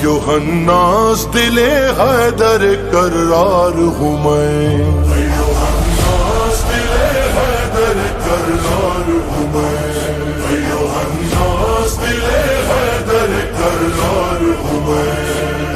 ایھا الناس دل حیدر کرار ہوں میں، ایھا الناس دل حیدر کرار ہوں میں، ایھا الناس دل حیدر کرار ہوں میں،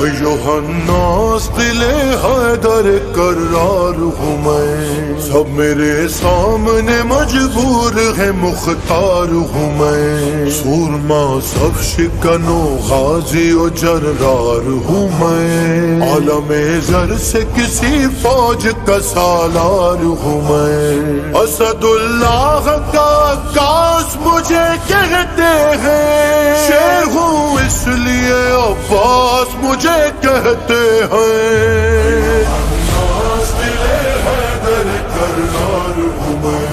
ایھا الناس دل حیدر کرار ہوں میں، سب میرے سامنے مجبور ہے مختار ہوں میں، سورما سب شکنو غازی و جرار ہوں میں، عالم زر سے کسی فوج کا سالار ہوں میں، اسد اللہ کا عکاس مجھے کہتے ہیں، شیر ہوں اس لیے عباس مجھے کہتے ہیں، الناس دل حیدر کرار ہوں میں،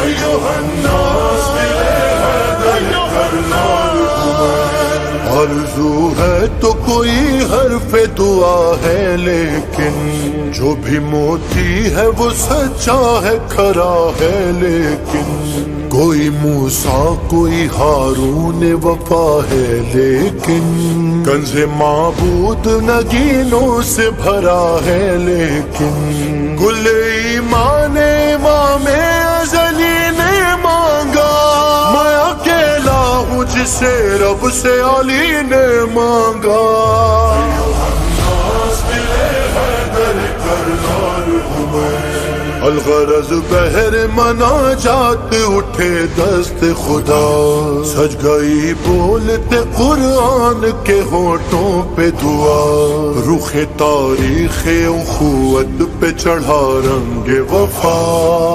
ایھا الناس دل حیدر کرار ہوں میں، آرزو ہے تو کوئی حرف دعا ہے لیکن جو بھی موتی ہے وہ سچا ہے کھرا ہے، لیکن کوئی موسیٰ کوئی ہارون وفا ہے، لیکن کنز معبود نگینوں سے بھرا ہے، لیکن گل ایمان امام ازلی نے مانگا، میں اکیلا ہوں جسے رب سے علی نے مانگا، الناس دل حیدر کرار ہوں میں، الغرض بہر مناجات اٹھے دست خدا، سج گئی بولتے قرآن کے ہونٹوں پہ دعا، رخ تاریخ اخوت پہ چڑھا رنگ وفا،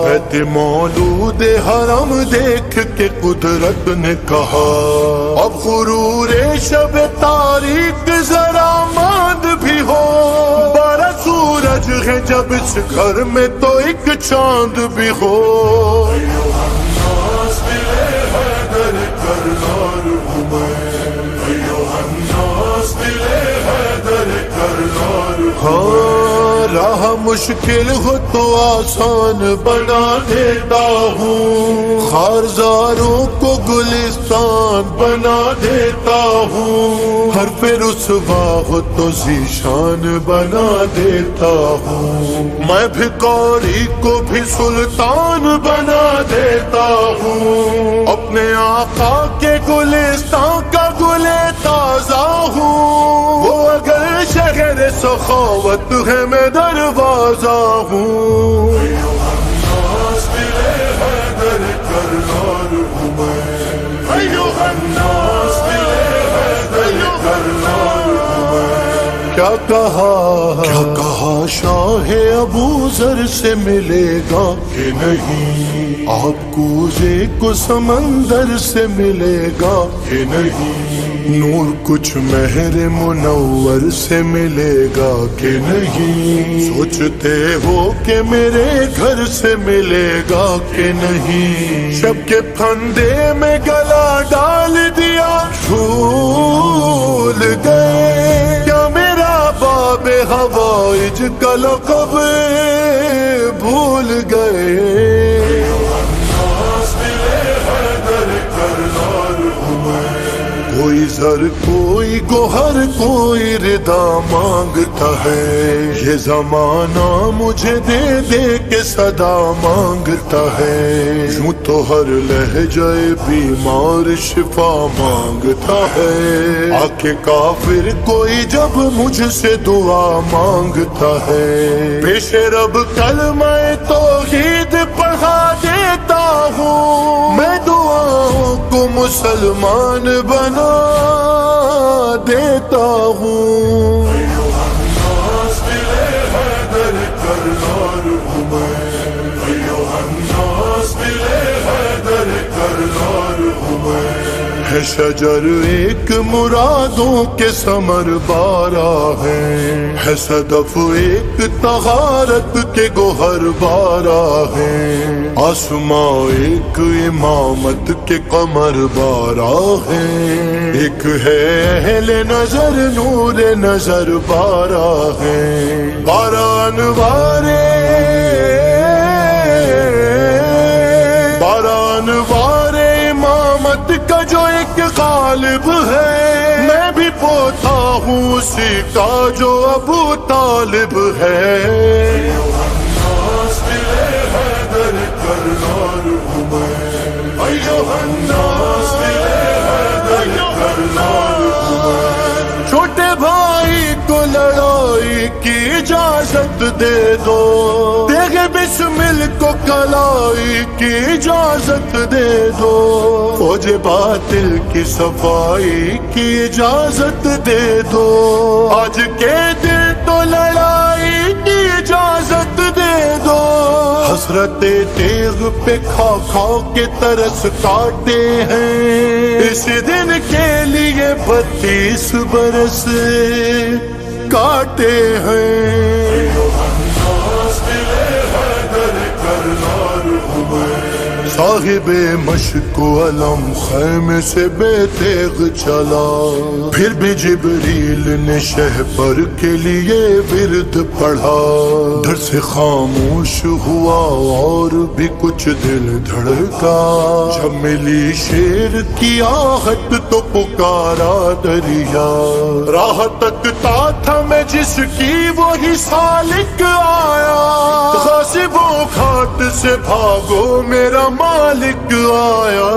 بیت مولود حرم دیکھ کے قدرت نے کہا، اب غرور شب تاریخ ذرا ماند بھی ہو، بارہ سورج ہے جب اس گھر میں تو ایک چاند بھی ہو، ایھا الناس دل حیدر کرار ہوں میں، ایھا الناس دل حیدر کرار ہوں میں، راہ مشکل ہو تو آسان بنا دیتا ہوں، خارزاروں کو گلستان بنا دیتا ہوں، ہر پہ رسوا ہو تو ذیشان بنا دیتا ہوں، میں بھکاری کو بھی سلطان بنا دیتا ہوں، اپنے آقا کے گلستان کا گل تازہ ہوں، وہ اگر شہر سخاوت ہے میں دروازہ ہوں، ایھا الناس دل حیدر کرار ہوں میں، ایھا الناس دل حیدر کرار ہوں میں، کیا کہا شاہ ابو ذر سے ملے گا کہ نہیں، آپ کوزے کو سمندر سے ملے گا کہ نہیں، نور کچھ مہر منور سے ملے گا کہ نہیں، سوچتے ہو کہ میرے گھر سے ملے گا کہ نہیں، شب کے پھندے میں گلا ڈال دیا بھول گئے، کیا میرا باب ہوائج کا لقب بھول گئے، الناس دل حیدر کرار ہوں میں، کوئی زر کوئی گوہر کوئی ردا مانگتا ہے، یہ زمانہ مجھے دے دے کے صدا مانگتا ہے، یوں تو ہر لہجہ بیمار شفا مانگتا ہے، آکے کافر کوئی جب مجھ سے دعا مانگتا ہے، پیش رب کلمہ توحید پڑھا دیتا ہوں، میں دعاؤں کو مسلمان بنا دیتا ہوں، ایھا الناس دل حیدر کرار ہوں میں، ایھا الناس دل حیدر کرار ہوں میں، ہے شجر ایک مرادوں کے ثمر بارہ ہے صدف ایک طہارت کے گوہر بارہ ہے، آسماں ایک امامت کے قمر بارہ ہے، ایک ہے اہل نظر نور نظر بارہ ہے، بارہ انوارے امامت کا جو ایک غالب ہے، میں بھی پوتا ہوں اسی کا جو ابو طالب ہے. الناس دل حیدر کرار ہوں میں. ایھا الناس دل حیدر کرار ہوں میں. چھوٹے بھائی کو لڑائی کی اجازت دے دو. دیکھے بسمل کو کلائی کی اجازت دے دو. فوج باطل کی صفائی کی اجازت دے دو. آج کے دن تو لڑائی کی اجازت دے دو. حسرت تیغ پہ کھا کھا کے ترس کاٹے ہیں. اس دن کے لیے 32 برس کاٹے ہیں. صاحب مشک و علم خیمے سے بے تیغ چلا. پھر بھی جبریل نے شہپر کے لیے ورد پڑھا. ڈر سے خاموش ہوا اور بھی کچھ دل دھڑکا. جب ملی شیر کی آہٹ تو پکارا دریا. راہ تکتا تھا میں جس کی وہی سالک آیا. غاصبوں گھاٹ سے بھاگو میرا مالک آیا.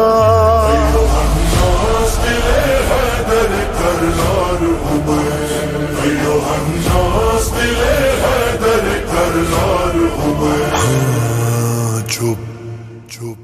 الناس دل حیدر کرار ہوں میں. الناس دل حیدر کرار ہوں میں. چپ چپ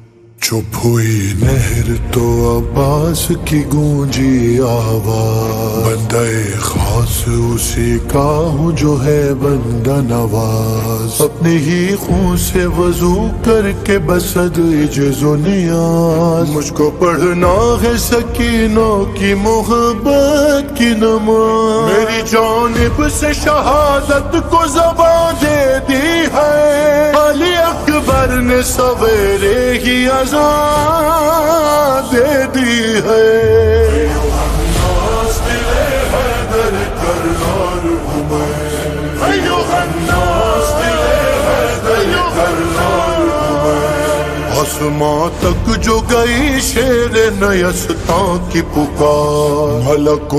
چپ ہوئی نہر تو عباس کی گونجی آواز. بندہ خاص اسی کا ہوں جو ہے بندہ نواز. اپنے ہی خون سے وضو کر کے بسد عجز و نیاز. مجھ کو پڑھنا ہے سکینوں کی محبت کی نماز. میری جانب سے شہادت کو زبان دے دی ہے. علی اکبر نے سویرے ہی اذان دے دی ہے. الناس دل حیدر کرار ہوں میں. الناس دل حیدر کرار ہوں میں. آسماں تک جو گئی شیر نیستاں کی پکار. ملک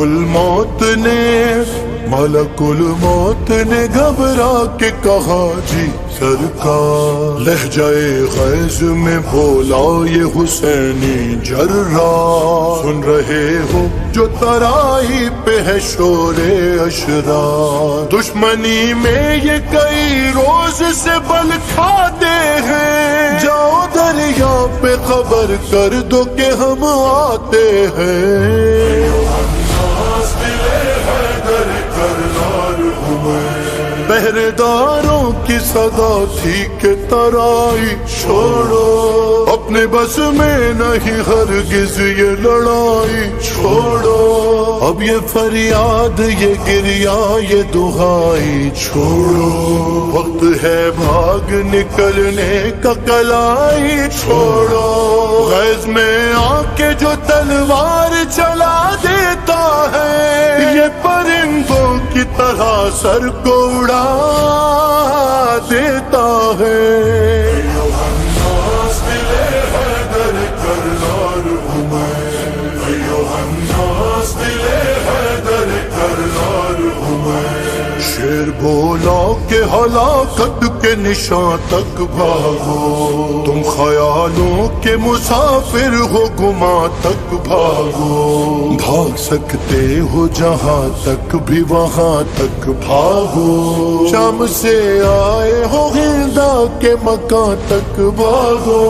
الموت نے گھبرا کے کہا جی سرکار. لہجۂ غیظ میں بولا یہ حسینی جرار. سن رہے ہو جو ترائی پہ ہے شور اشرار. دشمنی میں یہ کئی روز سے بل کھاتے ہیں. جاؤ دریا پہ خبر کر دو کہ ہم آتے ہیں. پہرے داروں کی صدا تھی کہ ترائی چھوڑو. اپنے بس میں نہیں ہرگز یہ لڑائی چھوڑو. اب یہ فریاد یہ گریا یہ دہائی چھوڑو. وقت ہے بھاگ نکلنے کا کلائی چھوڑو. غیظ میں آ کے جو تلوار چلا دیتا ہے یہ پرندوں کی طرح سر کو اڑا دیتا ہے. الناس دل حیدر کرار ہوں میں. الناس دل حیدر کرار ہوں میں. شیر بولا کہ ہلاکت کے نشان تک بھاگو. تم خیالوں کے مسافر ہو گما تک بھاگو. بھاگ سکتے ہو جہاں تک بھی وہاں تک بھاگو. شام سے آئے ہو ہندا کے مکان تک بھاگو.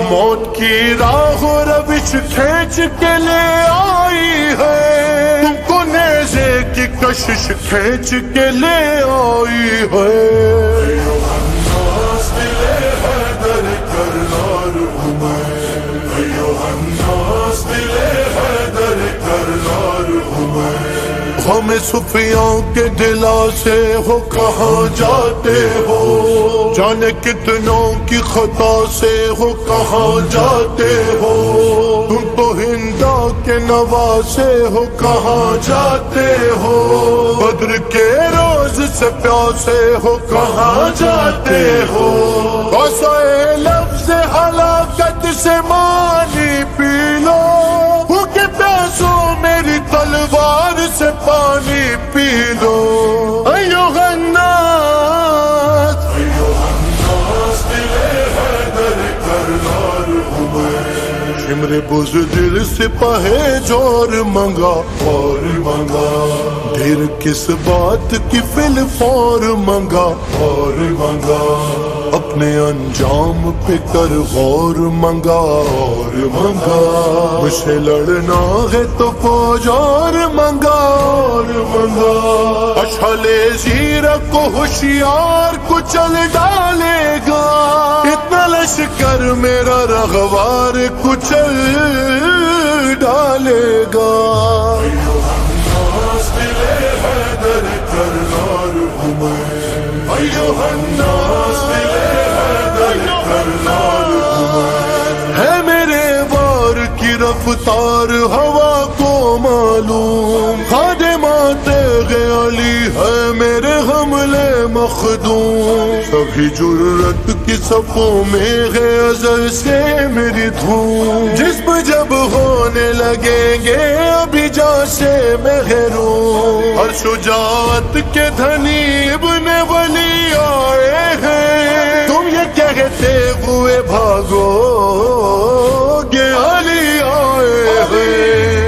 موت کی راہ روش کھینچ کے لے آئی ہے. تم کو نیزے کی کشش کھینچ کے لے آئی ہے. الناس دل حیدر کرار ہوں میں. الناس دل حیدر کرار ہوں میں. ہمیں صفیوں کے دلا سے ہو کہاں جاتے ہو. جانے کتنوں کی خطا سے ہو کہاں جاتے ہو. تم تو ہندا کے نواسے ہو کہاں جاتے ہو. بدر کے روز سے پیاسے ہو کہاں جاتے ہو. بسائے لفظ ہلاکت سے مانی پی لو. بھوکے پیسوں میری تلوار سے پانی پی لو ایھا الناس دل حیدر کرنار ہوں میں شمر بزدل سپاہ جور منگا اور منگا دیر کس بات کی فی الفور منگا اور منگا اپنے انجام پہ کر غور منگا اور منگا مجھے لڑنا ہے تو فوج اور منگا اور منگا اشحال زیرہ کو ہوشیار کچل ڈالے گا اتنا لشکر میرا رغوار کچل ڈالے گا ایھا الناس دل حیدر کرنار ہوں میں ہے میرے وار کی رفتار ہوا کو معلوم خادمات علی ہے میرے حملے مخدوم سبھی جرت کی صفوں میں ہے ازل سے میری دھوم جسم جب ہونے لگیں گے ابھی جا سے محروم ہر شجاعت کے دھنی ابن ولی آئے ہیں تم یہ کہتے ہوئے بھاگو گے علی آئے ہیں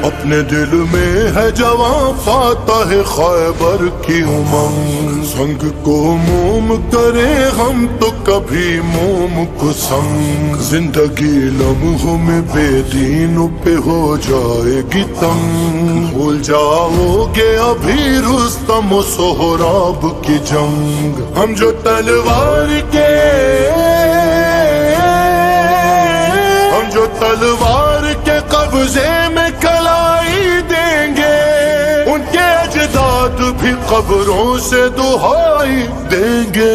اپنے دل میں ہے جواں فاتح خیبر کی امنگ سنگ کو موم کرے ہم تو کبھی موم کو سنگ زندگی لمحوں میں بے دینوں پہ ہو جائے گی تنگ بھول جاؤ گے ابھی رستم و سہراب کی جنگ ہم جو تلوار کے قبضے میں کلائی دیں گے ان کے اجداد بھی قبروں سے دہائی دیں گے